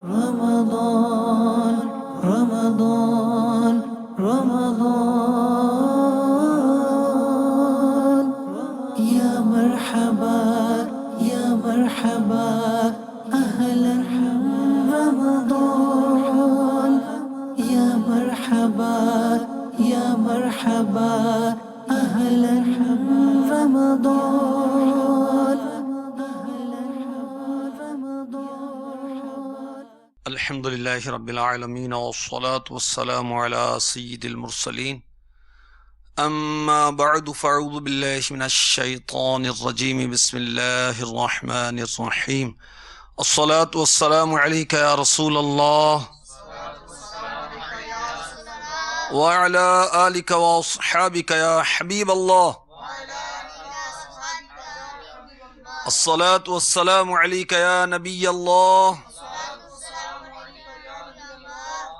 رمضان رمضان رمضان يا مرحبا يا مرحبا أهلا رمضان يا مرحبا يا مرحبا أهلا رمضان الحمد للہ رب العالمین والصلاة والسلام علی سید المرسلین اما بعد فاعوذ باللہ من الشیطان الرجیم بسم اللہ الرحمن الرحیم الصلاة والسلام علیک یا رسول اللہ وعلی آلک واصحابک یا حبیب اللہ الصلاة والسلام علیک یا نبی اللہ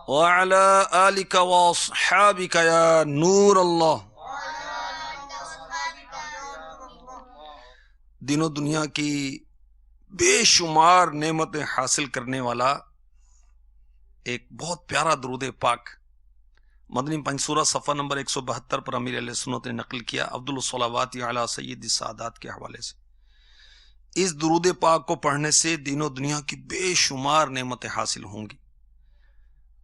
وعلى آلك واصحابك يا نور اللہ. دین و دنیا کی بے شمار نعمتیں حاصل کرنے والا ایک بہت پیارا درود پاک مدنی پنجسورہ صفحہ نمبر 172 پر امیر علیہ سنت نے نقل کیا افضل الصلوات علی سید السادات کے حوالے سے. اس درود پاک کو پڑھنے سے دین و دنیا کی بے شمار نعمتیں حاصل ہوں گی.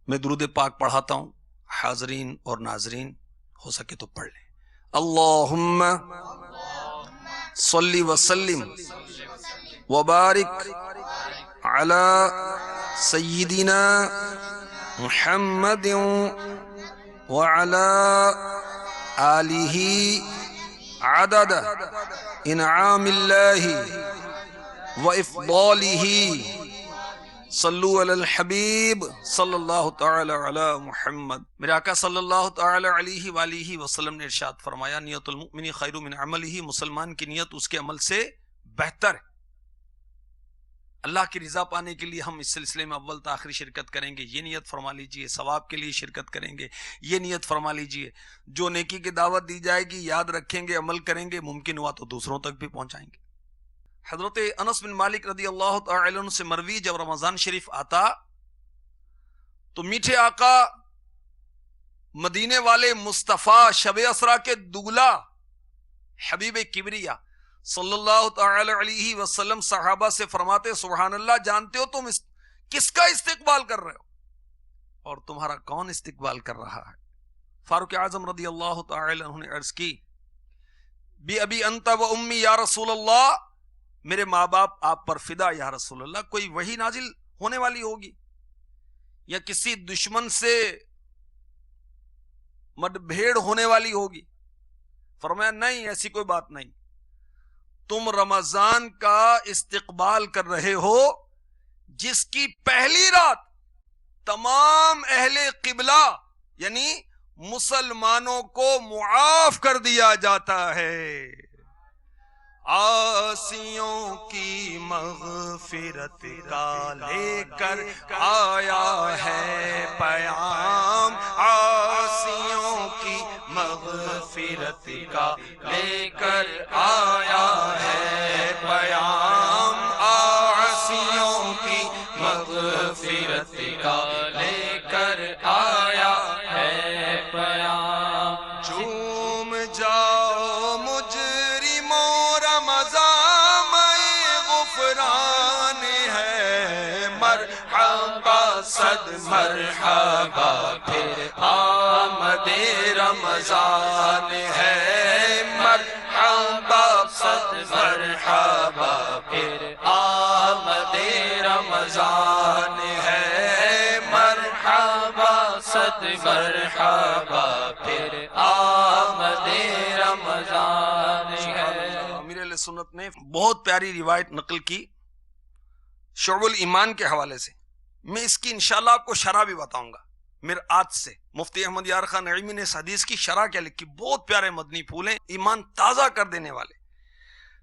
میں درود پاک پڑھاتا ہوں، حاضرین اور ناظرین ہو سکے تو پڑھ لیں. اللہم صلی وسلم وبارک علی سیدنا محمد وعلی آلہ عدد انعام اللہ وافضالہ. صلو علی الحبیب صلی اللہ تعالی علی محمد. میرے آقا صلی اللہ تعالی علیہ وآلہ وسلم نے ارشاد فرمایا نیت المؤمن خیر من عملہ. مسلمان کی نیت اس کے عمل سے بہتر ہے. اللہ کی رضا پانے کے لیے ہم اس سلسلے میں اول تا آخری شرکت کریں گے، یہ نیت فرما لیجئے. ثواب کے لیے شرکت کریں گے، یہ نیت فرما لیجئے. جو نیکی کی دعوت دی جائے گی یاد رکھیں گے، عمل کریں گے، ممکن ہوا تو دوسروں تک بھی پہنچائیں گے. حضرت انس بن مالک رضی اللہ تعالی عنہ سے مروی جب رمضان شریف آتا تو میٹھے آقا مدینے والے مصطفیٰ شب اسرا کے دولہ حبیب کبریا صلی اللہ تعالی علیہ وسلم صحابہ سے فرماتے سبحان اللہ، جانتے ہو تم کس کا استقبال کر رہے ہو اور تمہارا کون استقبال کر رہا ہے؟ فاروق اعظم رضی اللہ تعالی عنہ نے عرض کی بی ابی انت و امی یا رسول اللہ، میرے ماں باپ آپ پر فدا یا رسول اللہ. کوئی وحی نازل ہونے والی ہوگی یا کسی دشمن سے مد بھیڑ ہونے والی ہوگی؟ فرمایا نہیں، ایسی کوئی بات نہیں. تم رمضان کا استقبال کر رہے ہو جس کی پہلی رات تمام اہل قبلہ یعنی مسلمانوں کو معاف کر دیا جاتا ہے. عاصیوں کی مغفرت کا لے کر آیا ہے پیام. عاصیوں کی مغفرت کا لے کر آیا ہے پیام. عاصیوں کی مغفرت کا لے کر آیا ہے پیام. جھوم جاؤ مجرموں، رمضان میں غفران ہے. مرحبا صد مرحبا پھر آمد رمضان ہے. مرحبا صد مرحبا پھر آمد رمضان ہے. مرحبا صد مرحبا پھر آمد رمضان ہے. امیر علیہ سنت نے بہت پیاری روایت نقل کی شعب الایمان کے حوالے سے. میں اس کی انشاءاللہ آپ کو شرح بھی بتاؤں گا مرآت سے. مفتی احمد یار خان نعیمی نے اس حدیث کی شرح کیا لکھی، بہت پیارے مدنی پھول ہیں، ایمان تازہ کر دینے والے.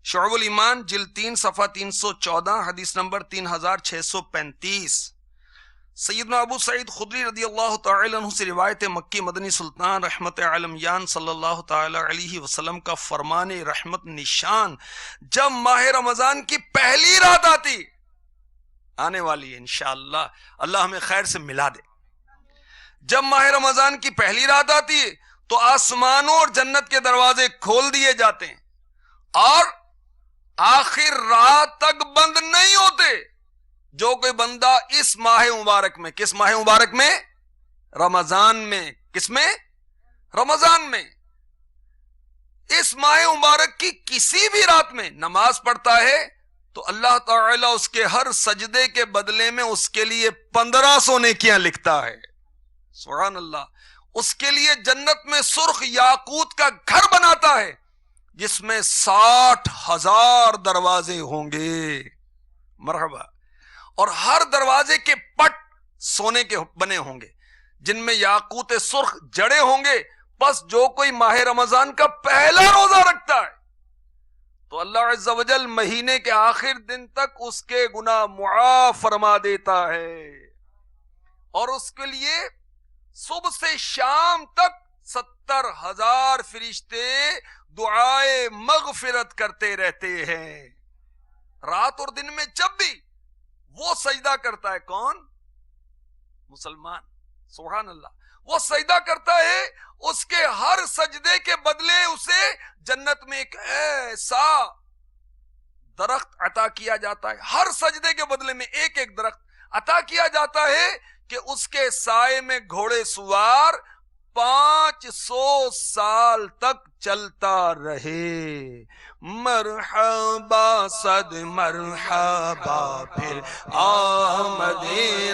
شعب الایمان جلد 3 صفحہ 314 حدیث نمبر 3635. سیدنا ابو سعید خدری رضی اللہ تعالی عنہ سے روایت مکی مدنی سلطان رحمت عالمیان صلی اللہ تعالی علیہ وسلم کا فرمان رحمت نشان جب ماہ رمضان کی پہلی رات آتی آنے والی ہے انشاءاللہ، اللہ ہمیں خیر سے ملا دے۔ جب ماہ رمضان کی پہلی رات آتی ہے تو آسمانوں اور جنت کے دروازے کھول دیے جاتے ہیں اور آخر رات تک بند نہیں ہوتے۔ جو کوئی بندہ اس ماہ مبارک میں، کس ماہ مبارک میں؟ رمضان میں۔ کس میں؟ رمضان میں۔ اس ماہ مبارک کی کسی بھی رات میں نماز پڑھتا ہے تو اللہ تعالیٰ اس کے ہر سجدے کے بدلے میں اس کے لیے 1500 نیکیاں لکھتا ہے۔ سبحان اللہ۔ اس کے لیے جنت میں سرخ یاقوت کا گھر بناتا ہے جس میں 60,000 دروازے ہوں گے، مرحبا، اور ہر دروازے کے پٹ سونے کے بنے ہوں گے جن میں یاقوت سرخ جڑے ہوں گے۔ بس جو کوئی ماہ رمضان کا پہلا روزہ رکھتا ہے تو اللہ عز و جل مہینے کے آخر دن تک اس کے گناہ معاف فرما دیتا ہے، اور اس کے لیے صبح سے شام تک 70,000 فرشتے دعائے مغفرت کرتے رہتے ہیں۔ رات اور دن میں جب بھی وہ سجدہ کرتا ہے، کون؟ مسلمان، سبحان اللہ، وہ سجدہ کرتا ہے، اس کے ہر سجدے کے بدلے اسے جنت میں ایک ایسا درخت عطا کیا جاتا ہے، ہر سجدے کے بدلے میں ایک ایک درخت عطا کیا جاتا ہے کہ اس کے سائے میں گھوڑے سوار 500 سال تک چلتا رہے۔ مرحبا صد مرحبا پھر آمد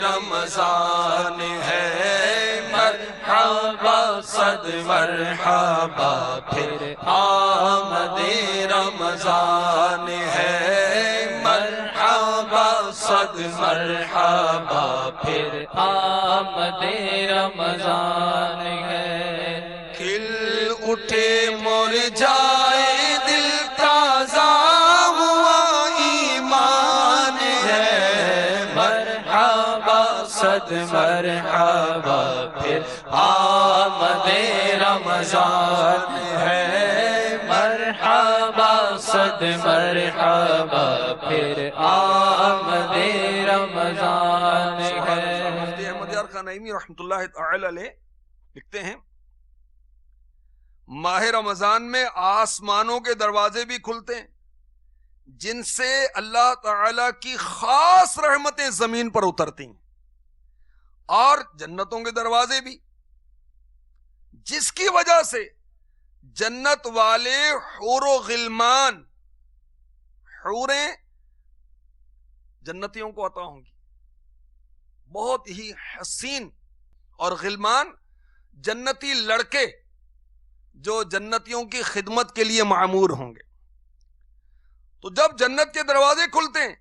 رمضان ہے، مرحبا صد مرحبا پھر آمد رمضان ہے، مرحبا صد مرحبا پھر آمد رمضان ہے۔ کھل اٹھے مرجائے دل تازہ ہوا ایمان ہے، مرحبا صد مرحبا پھر آمد رمضان ہے، مرحبا صد مرحبا پھر آمد رمضان ہے۔ مفتی احمد یار خان نعیمی رحمۃ اللہ تعالی علیہ لکھتے ہیں ماہ رمضان میں آسمانوں کے دروازے بھی کھلتے ہیں جن سے اللہ تعالی کی خاص رحمتیں زمین پر اترتی ہیں، اور جنتوں کے دروازے بھی، جس کی وجہ سے جنت والے حور و غلمان، حوریں جنتیوں کو عطا ہوں گی بہت ہی حسین، اور غلمان جنتی لڑکے جو جنتیوں کی خدمت کے لیے معمور ہوں گے۔ تو جب جنت کے دروازے کھلتے ہیں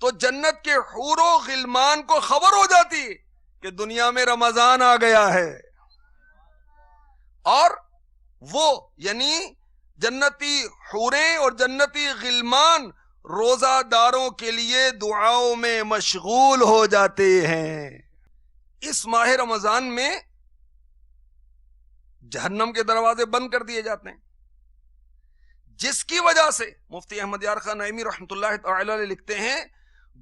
تو جنت کے حور و غلمان کو خبر ہو جاتی ہے کہ دنیا میں رمضان آ گیا ہے، اور وہ یعنی جنتی حوریں اور جنتی غلمان روزہ داروں کے لیے دعاؤں میں مشغول ہو جاتے ہیں۔ اس ماہ رمضان میں جہنم کے دروازے بند کر دیے جاتے ہیں، جس کی وجہ سے مفتی احمد یار خان نعیمی رحمۃ اللہ تعالی علیہ لکھتے ہیں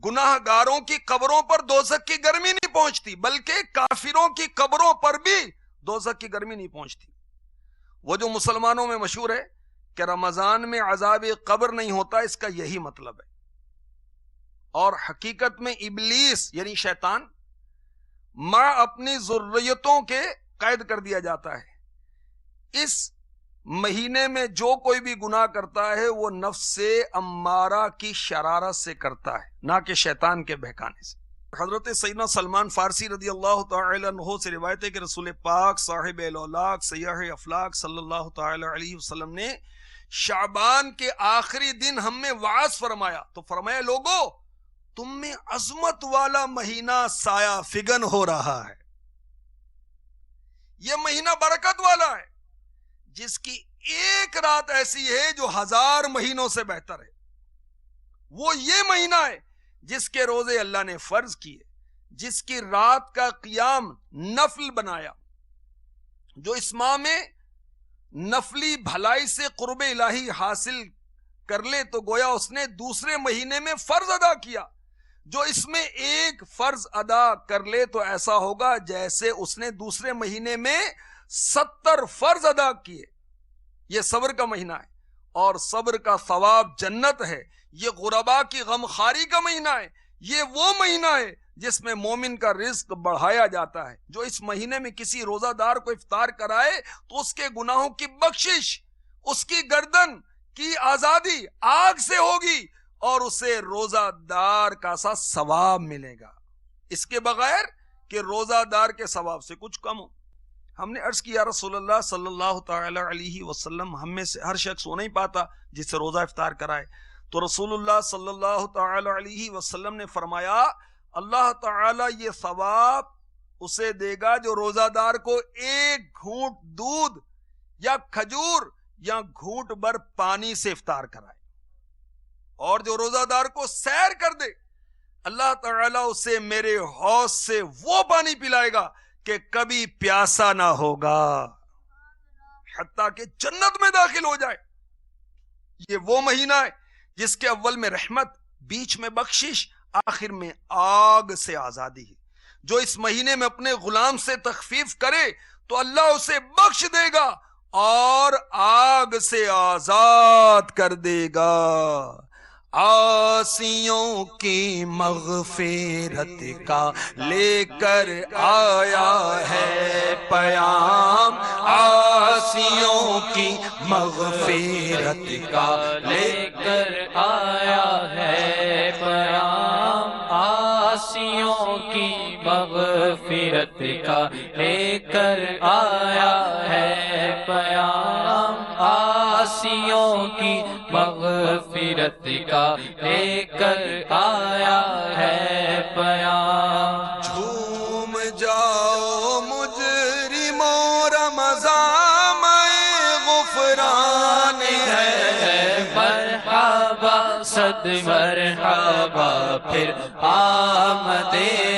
گناہ گاروں کی قبروں پر دوزخ کی گرمی نہیں پہنچتی، بلکہ کافروں کی قبروں پر بھی دوزخ کی گرمی نہیں پہنچتی۔ وہ جو مسلمانوں میں مشہور ہے کہ رمضان میں عذاب قبر نہیں ہوتا، اس کا یہی مطلب ہے، اور حقیقت میں ابلیس یعنی شیطان ماں اپنی ذریتوں کے قید کر دیا جاتا ہے۔ اس مہینے میں جو کوئی بھی گناہ کرتا ہے وہ نفس امارہ کی شرارت سے کرتا ہے، نہ کہ شیطان کے بہکانے سے۔ حضرت سیدنا سلمان فارسی رضی اللہ تعالی عنہ سے روایت ہے کہ رسول پاک صاحب الاولاق سیاح افلاق صلی اللہ تعالی علیہ وسلم نے شعبان کے آخری دن ہم میں وعظ فرمایا تو فرمایا، لوگو تم میں عظمت والا مہینہ سایہ فگن ہو رہا ہے، یہ مہینہ برکت والا ہے، جس کی ایک رات ایسی ہے جو 1000 مہینوں سے بہتر ہے۔ وہ یہ مہینہ ہے جس کے روزے اللہ نے فرض کیے، جس کی رات کا قیام نفل بنایا۔ جو اس ماہ میں نفلی بھلائی سے قرب الہی حاصل کر لے تو گویا اس نے دوسرے مہینے میں فرض ادا کیا۔ جو اس میں ایک فرض ادا کر لے تو ایسا ہوگا جیسے اس نے دوسرے مہینے میں 70 فرض ادا کیے. یہ صبر کا مہینہ ہے اور صبر کا ثواب جنت ہے. یہ غربا کی غمخواری کا مہینہ ہے. یہ وہ مہینہ ہے جس میں مومن کا رزق بڑھایا جاتا ہے. جو اس مہینے میں کسی روزہ دار کو افطار کرائے تو اس کے گناہوں کی بخشش، اس کی گردن کی آزادی آگ سے ہوگی اور اسے روزہ دار کا سا ثواب ملے گا، اس کے بغیر کہ روزہ دار کے ثواب سے کچھ کم ہو. ہم نے عرض کیا رسول اللہ صلی اللہ تعالی علیہ وسلم، ہم میں سے ہر شخص ہو نہیں پاتا جس سے روزہ افطار کرائے. تو رسول اللہ صلی اللہ تعالی علیہ وسلم نے فرمایا اللہ تعالی یہ ثواب اسے دے گا جو روزہ دار کو ایک گھونٹ دودھ یا کھجور یا گھونٹ بھر پانی سے افطار کرائے، اور جو روزہ دار کو سیر کر دے اللہ تعالیٰ اسے میرے حوض سے وہ پانی پلائے گا کہ کبھی پیاسا نہ ہوگا حتیٰ کہ جنت میں داخل ہو جائے. یہ وہ مہینہ ہے جس کے اول میں رحمت، بیچ میں بخشش، آخر میں آگ سے آزادی ہے. جو اس مہینے میں اپنے غلام سے تخفیف کرے تو اللہ اسے بخش دے گا اور آگ سے آزاد کر دے گا. عاصیوں کی مغفرت کا لے کر آیا ہے پیام، عاصیوں کی مغفرت کا لے کر آیا ہے پیام، عاصیوں کی مغفرت کا لے کر آیا ہے پیام، عاصیوں کی مغفرت کا لے کر آیا ہے پیام. جھوم جاؤ مجرموں رمضان میں غفران ہے، مرحبا صد مرحبا پھر آمد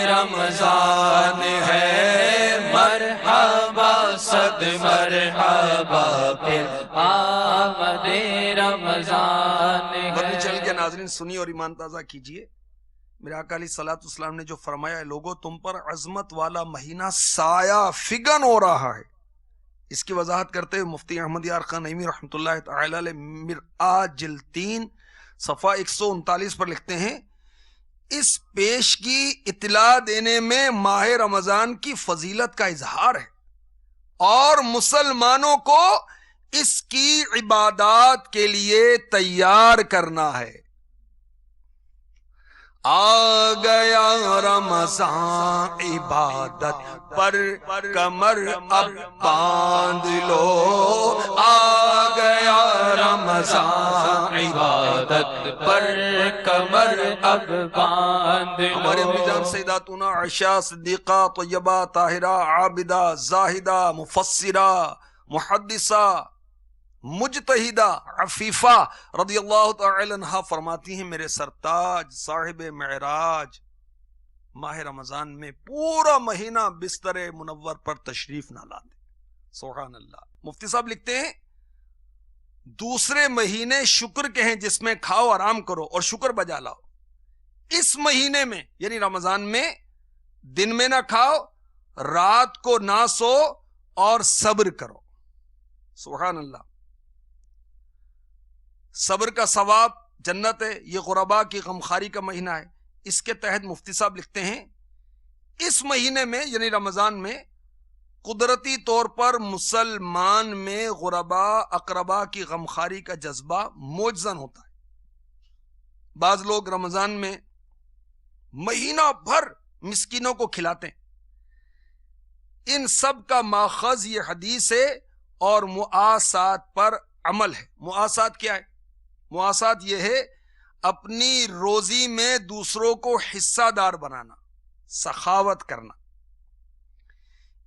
رمضان ہے، مرحبا صد مرحبا پھر آمد رمضان ہے. بدنی چل کے ناظرین سنیے اور ایمان تازہ کیجئے. میرے آقا علیہ الصلوۃ والسلام نے جو فرمایا ہے لوگوں تم پر عظمت والا مہینہ سایہ فگن ہو رہا ہے، اس کی وضاحت کرتے ہوئے مفتی احمد یار خان نعیمی رحمۃ اللہ تعالی علیہ مرآت جلد 3 صفحہ 139 پر لکھتے ہیں اس پیش کی اطلاع دینے میں ماہ رمضان کی فضیلت کا اظہار ہے اور مسلمانوں کو اس کی عبادات کے لیے تیار کرنا ہے. آ گیا رمضان عبادت پر کمر اب باندھ لو، آ گیا رمضان عبادت پر کمر اب باندھ لو. ہمارے امی جان سیداتنا عائشہ صدیقہ طیبہ طاہرہ عابدہ زاہدہ مفسرہ محدثہ مجتہدہ عفیفہ رضی اللہ تعالی عنہا فرماتی ہیں میرے سرتاج صاحب معراج ماہ رمضان میں پورا مہینہ بستر منور پر تشریف نہ لاتے. سبحان اللہ. مفتی صاحب لکھتے ہیں دوسرے مہینے شکر کے ہیں جس میں کھاؤ آرام کرو اور شکر بجا لاؤ. اس مہینے میں یعنی رمضان میں دن میں نہ کھاؤ، رات کو نہ سو اور صبر کرو. سبحان اللہ. صبر کا ثواب جنت ہے. یہ غربا کی غمخواری کا مہینہ ہے. اس کے تحت مفتی صاحب لکھتے ہیں اس مہینے میں یعنی رمضان میں قدرتی طور پر مسلمان میں غربا اقربا کی غمخواری کا جذبہ موجزن ہوتا ہے. بعض لوگ رمضان میں مہینہ بھر مسکینوں کو کھلاتے ہیں. ان سب کا ماخذ یہ حدیث ہے اور مؤاسات پر عمل ہے. مؤاسات کیا ہے؟ مؤاسات یہ ہے اپنی روزی میں دوسروں کو حصہ دار بنانا، سخاوت کرنا.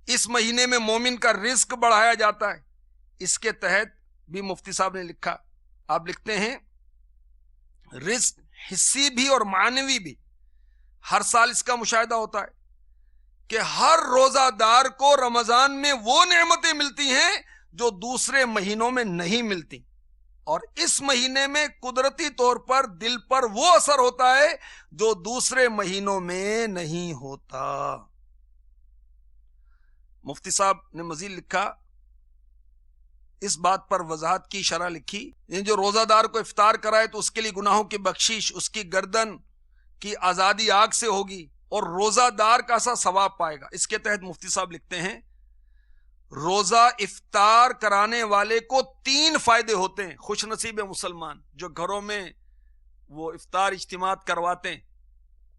اس مہینے میں مومن کا رزق بڑھایا جاتا ہے. اس کے تحت بھی مفتی صاحب نے لکھا، آپ لکھتے ہیں رزق حصی بھی اور معنوی بھی. ہر سال اس کا مشاہدہ ہوتا ہے کہ ہر روزہ دار کو رمضان میں وہ نعمتیں ملتی ہیں جو دوسرے مہینوں میں نہیں ملتی. اور اس مہینے میں قدرتی طور پر دل پر وہ اثر ہوتا ہے جو دوسرے مہینوں میں نہیں ہوتا۔ مفتی صاحب نے مزید لکھا، اس بات پر وضاحت کی، شرح لکھی، یعنی جو روزہ دار کو افطار کرائے تو اس کے لیے گناہوں کی بخشش، اس کی گردن کی آزادی آگ سے ہوگی اور روزہ دار کا سا ثواب پائے گا۔ اس کے تحت مفتی صاحب لکھتے ہیں روزہ افطار کرانے والے کو 3 فائدے ہوتے ہیں۔ خوش نصیب مسلمان جو گھروں میں وہ افطار اجتماعات کرواتے ہیں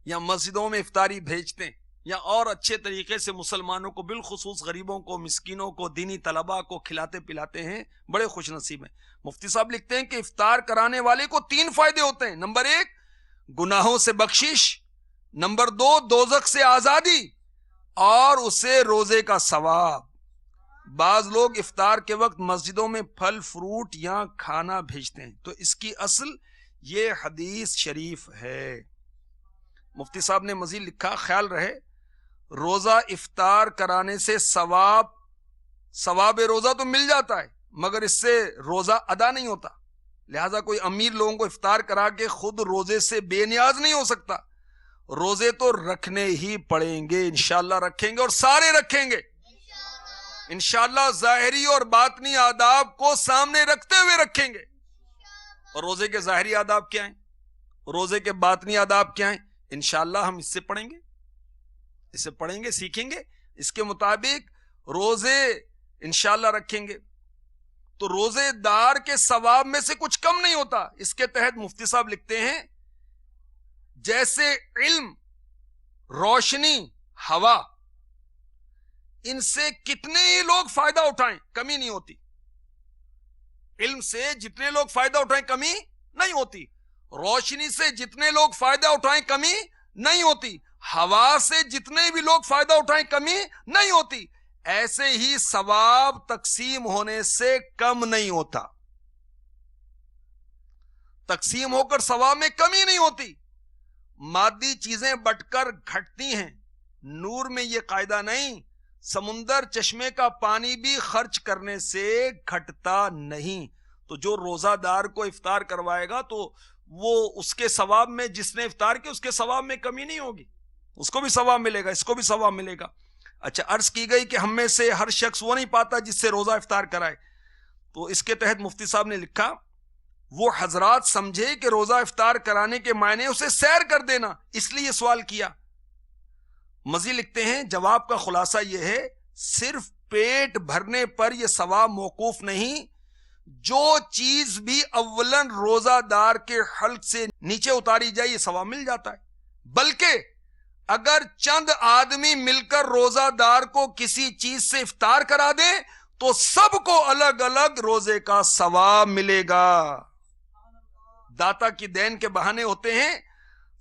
یا مسجدوں میں افطاری بھیجتے ہیں یا اور اچھے طریقے سے مسلمانوں کو بالخصوص غریبوں کو، مسکینوں کو، دینی طلباء کو کھلاتے پلاتے ہیں، بڑے خوش نصیب ہیں۔ مفتی صاحب لکھتے ہیں کہ افطار کرانے والے کو 3 فائدے ہوتے ہیں۔ نمبر 1 گناہوں سے بخشش، نمبر 2 دوزخ سے آزادی، اور اسے روزے کا ثواب۔ بعض لوگ افطار کے وقت مسجدوں میں پھل فروٹ یا کھانا بھیجتے ہیں، تو اس کی اصل یہ حدیث شریف ہے۔ مفتی صاحب نے مزید لکھا، خیال رہے روزہ افطار کرانے سے ثواب روزہ تو مل جاتا ہے مگر اس سے روزہ ادا نہیں ہوتا، لہذا کوئی امیر لوگوں کو افطار کرا کے خود روزے سے بے نیاز نہیں ہو سکتا، روزے تو رکھنے ہی پڑیں گے، انشاءاللہ رکھیں گے اور سارے رکھیں گے انشاءاللہ، ظاہری اور باطنی آداب کو سامنے رکھتے ہوئے رکھیں گے۔ اور روزے کے ظاہری آداب کیا ہیں، روزے کے باطنی آداب کیا ہیں، انشاءاللہ ہم اس سے پڑھیں گے، اسے پڑھیں گے، سیکھیں گے، اس کے مطابق روزے انشاءاللہ رکھیں گے تو روزے دار کے ثواب میں سے کچھ کم نہیں ہوتا۔ اس کے تحت مفتی صاحب لکھتے ہیں جیسے علم، روشنی، ہوا، ان سے کتنے ہی لوگ فائدہ اٹھائیں کمی نہیں ہوتی، علم سے جتنے لوگ فائدہ اٹھائیں کمی نہیں ہوتی، روشنی سے جتنے لوگ فائدہ اٹھائیں کمی نہیں ہوتی، ہوا سے جتنے بھی لوگ فائدہ اٹھائیں کمی نہیں ہوتی، ایسے ہی ثواب تقسیم ہونے سے کم نہیں ہوتا، تقسیم ہو کر ثواب میں کمی نہیں ہوتی۔ مادی چیزیں بٹ کر گھٹتی ہیں، نور میں یہ قاعدہ نہیں، سمندر چشمے کا پانی بھی خرچ کرنے سے گھٹتا نہیں، تو جو روزہ دار کو افطار کروائے گا تو وہ اس کے ثواب میں، جس نے افطار کیا اس کے ثواب میں کمی نہیں ہوگی، اس کو بھی ثواب ملے گا، اس کو بھی ثواب ملے گا۔ اچھا، عرض کی گئی کہ ہم میں سے ہر شخص وہ نہیں پاتا جس سے روزہ افطار کرائے، تو اس کے تحت مفتی صاحب نے لکھا وہ حضرات سمجھے کہ روزہ افطار کرانے کے معنی اسے سیر کر دینا، اس لیے یہ سوال کیا۔ مزید لکھتے ہیں جواب کا خلاصہ یہ ہے صرف پیٹ بھرنے پر یہ ثواب موقوف نہیں، جو چیز بھی اولن روزہ دار کے حلق سے نیچے اتاری جائے یہ ثواب مل جاتا ہے، بلکہ اگر چند آدمی مل کر روزہ دار کو کسی چیز سے افطار کرا دیں تو سب کو الگ الگ روزے کا ثواب ملے گا۔ داتا کی دین کے بہانے ہوتے ہیں،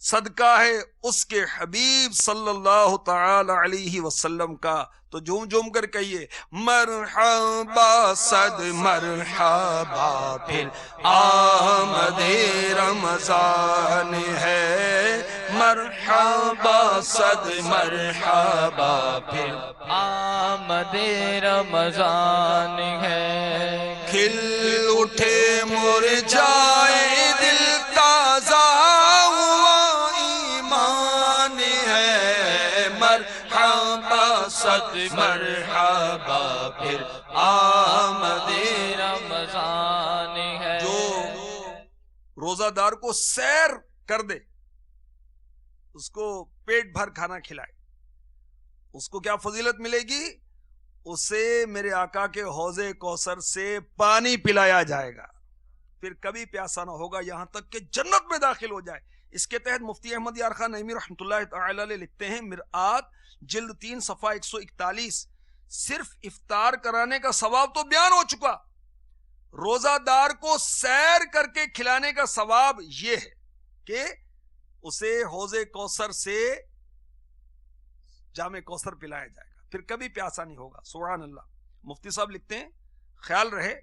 صدقہ ہے اس کے حبیب صلی اللہ تعالی علیہ وسلم کا، تو جھوم جھوم کر کہیے مرحبا صد مرحبا پھر آمد رمضان ہے، مرحبا صد مرحبا پھر آمد رمضان ہے، کھل اٹھے مرجائے دل تازہ ہوا ایمان ہے، مرحبا صد مرحبا پھر آمد رمضان ہے۔ جو روزہ دار کو سیر کر دے، اس کو پیٹ بھر کھانا کھلائے، اس کو کیا فضیلت ملے گی؟ اسے میرے آقا کے حوض کوثر سے پانی پلایا جائے گا، پھر کبھی پیاسا نہ ہوگا یہاں تک کہ جنت میں داخل ہو جائے۔ اس کے تحت مفتی احمد یار خان نعیمی رحمۃ اللہ تعالی علیہ لکھتے ہیں مرآت جلد 3 صفحہ 141، صرف افطار کرانے کا ثواب تو بیان ہو چکا، روزہ دار کو سیر کر کے کھلانے کا ثواب یہ ہے کہ اسے حوض کوثر سے جام کوثر پلایا جائے گا، پھر کبھی پیاسا نہیں ہوگا، سبحان اللہ۔ مفتی صاحب لکھتے ہیں خیال رہے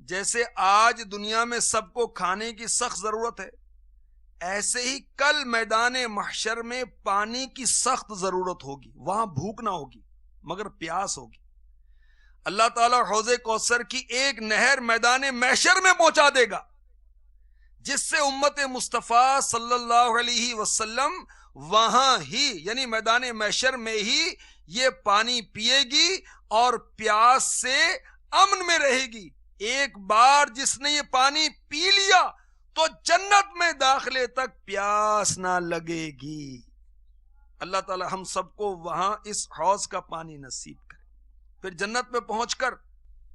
جیسے آج دنیا میں سب کو کھانے کی سخت ضرورت ہے، ایسے ہی کل میدان محشر میں پانی کی سخت ضرورت ہوگی، وہاں بھوک نہ ہوگی مگر پیاس ہوگی۔ اللہ تعالیٰ حوض کوثر کی ایک نہر میدان محشر میں پہنچا دے گا، جس سے امت مصطفیٰ صلی اللہ علیہ وسلم وہاں ہی یعنی میدان محشر میں ہی یہ پانی پیے گی اور پیاس سے امن میں رہے گی۔ ایک بار جس نے یہ پانی پی لیا تو جنت میں داخلے تک پیاس نہ لگے گی۔ اللہ تعالی ہم سب کو وہاں اس حوض کا پانی نصیب کرے، پھر جنت میں پہنچ کر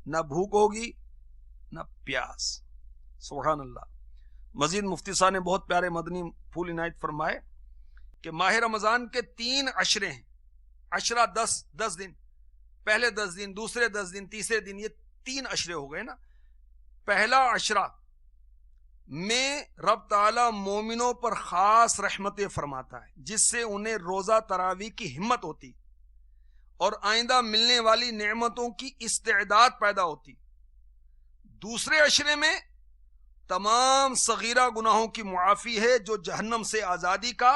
نہ بھوک ہوگی نہ پیاس۔ سبحان اللہ۔ مزید مفتی صاحب نے بہت پیارے مدنی پھول عنایت فرمائے کہ ماہ رمضان کے 3 عشرے ہیں، عشرہ 10 دن، پہلے 10 دن، دوسرے 10 دن، تیسرے دن، یہ 3 عشرے ہو گئے نا۔ پہلا عشرہ میں رب تعالی مومنوں پر خاص رحمتیں فرماتا ہے، جس سے انہیں روزہ تراویح کی ہمت ہوتی اور آئندہ ملنے والی نعمتوں کی استعداد پیدا ہوتی۔ دوسرے عشرے میں تمام صغیرہ گناہوں کی معافی ہے، جو جہنم سے آزادی کا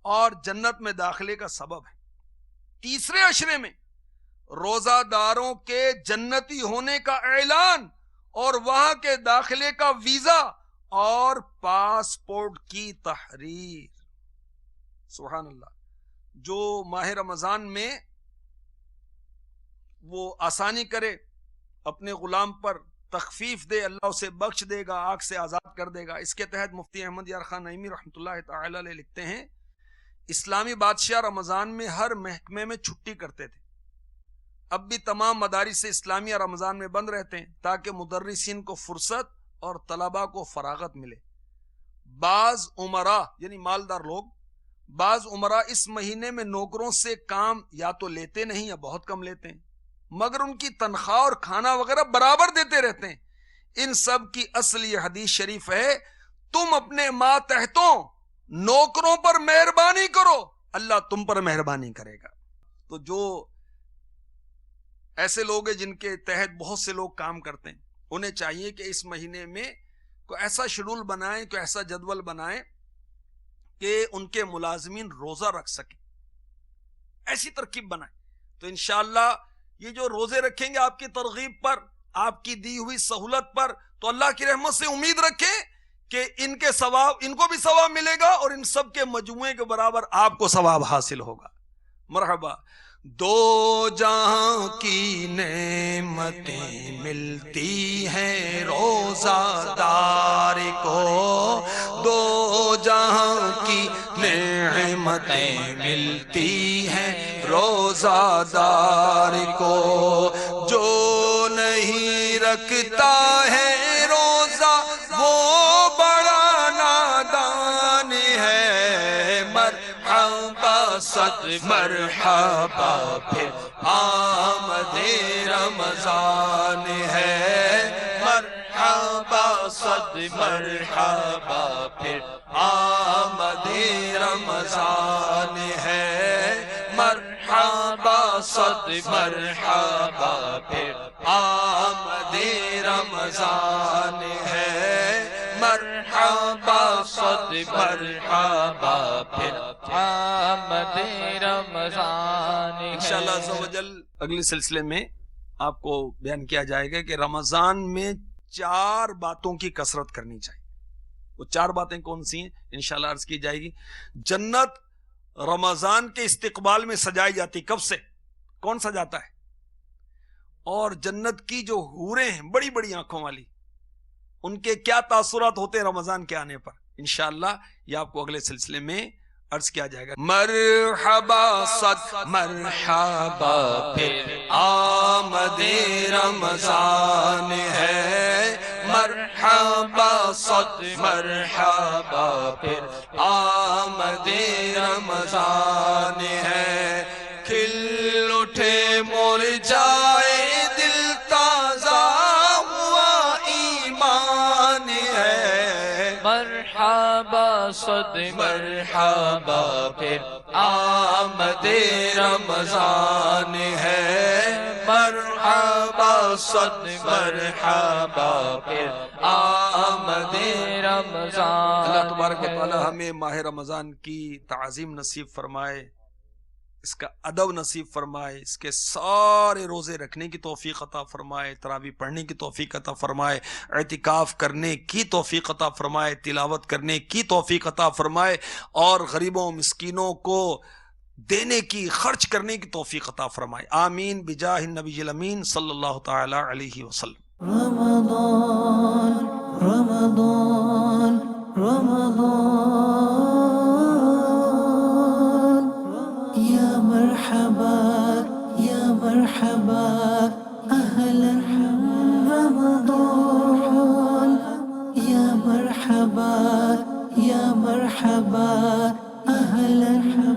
اور جنت میں داخلے کا سبب ہے۔ تیسرے عشرے میں روزہ داروں کے جنتی ہونے کا اعلان اور وہاں کے داخلے کا ویزا اور پاسپورٹ کی تحریر۔ سبحان اللہ۔ جو ماہ رمضان میں وہ آسانی کرے اپنے غلام پر، تخفیف دے، اللہ اسے بخش دے گا، آگ سے آزاد کر دے گا۔ اس کے تحت مفتی احمد یار خان نعیمی رحمۃ اللہ تعالی علیہ لکھتے ہیں، اسلامی بادشاہ رمضان میں ہر محکمے میں چھٹی کرتے تھے۔ اب بھی تمام مدارس اسلامیہ رمضان میں بند رہتے ہیں تاکہ مدرسین کو فرصت اور طلباء کو فراغت ملے۔ بعض عمراء یعنی مالدار لوگ، بعض عمراء اس مہینے میں نوکروں سے کام یا تو لیتے نہیں یا بہت کم لیتے ہیں، مگر ان کی تنخواہ اور کھانا وغیرہ برابر دیتے رہتے ہیں۔ ان سب کی اصل یہ حدیث شریف ہے، تم اپنے ماتحتوں نوکروں پر مہربانی کرو، اللہ تم پر مہربانی کرے گا۔ تو جو ایسے لوگ ہیں جن کے تحت بہت سے لوگ کام کرتے ہیں، انہیں چاہیے کہ اس مہینے میں کوئی ایسا شیڈول بنائیں، کوئی ایسا جدول بنائیں کہ ان کے ملازمین روزہ رکھ سکیں، ایسی ترکیب بنائیں۔ تو انشاءاللہ یہ جو روزے رکھیں گے آپ کی ترغیب پر، آپ کی دی ہوئی سہولت پر، تو اللہ کی رحمت سے امید رکھیں کہ ان کے ثواب، ان کو بھی ثواب ملے گا اور ان سب کے مجموعے کے برابر آپ کو ثواب حاصل ہوگا۔ مرحبا۔ دو جہاں کی نعمتیں ملتی ہیں روزہ دار کو، دو جہاں کی نعمتیں ملتی ہیں روزہ دار کو، جو نہیں رکھتا ہے روزہ وہ بڑا نادان ہے۔ مرحبا صد مرحبا پھر آمد رمضان ہے، مرحبا صد مرحبا پھر آمد رمضان ہے، مرحبا صد مرحبا پھر آمد رمضان ہے، مرحبا صد مرحبا پھر آمد رمضان ہے۔ انشاءاللہ عز و جل اگلے سلسلے میں آپ کو بیان کیا جائے گا کہ رمضان میں 4 باتوں کی کثرت کرنی چاہیے۔ وہ 4 باتیں کون سی ہیں انشاءاللہ عرض کی جائے گی۔ جنت رمضان کے استقبال میں سجائی جاتی، کب سے؟ کون سجاتا ہے؟ اور جنت کی جو حوریں ہیں بڑی بڑی آنکھوں والی، ان کے کیا تاثرات ہوتے ہیں رمضان کے آنے پر، انشاءاللہ یہ آپ کو اگلے سلسلے میں عرض کیا جائے گا۔ مرحبا صد مرحبا پھر آمد رمضان ہے، مرحبا صد مرحبا پھر آمد رمضان ہے، کھل اٹھے مرجھائے دل تازہ ہوا ایمان ہے، مرحبا صد مرحبا پھر آمد رمضان ہے، مرحبا صد مرحبا پھر آمد رمضان۔ اللہ تبارک و تعالی ہمیں ماہ رمضان کی تعظیم نصیب فرمائے، اس کا ادب نصیب فرمائے، اس کے سارے روزے رکھنے کی توفیق عطا فرمائے، تراویح پڑھنے کی توفیق عطا فرمائے، اعتکاف کرنے کی توفیق عطا فرمائے، تلاوت کرنے کی توفیق عطا فرمائے، اور غریبوں مسکینوں کو دینے کی، خرچ کرنے کی توفیق عطا فرمائے۔ آمین بجاہ النبی الامین صلی اللہ تعالی علیہ وسلم۔ رمضان رمضان رمضان یا مرحبا یا مرحبا اہلا رمضان یا مرحبا یا مرحبا اہلا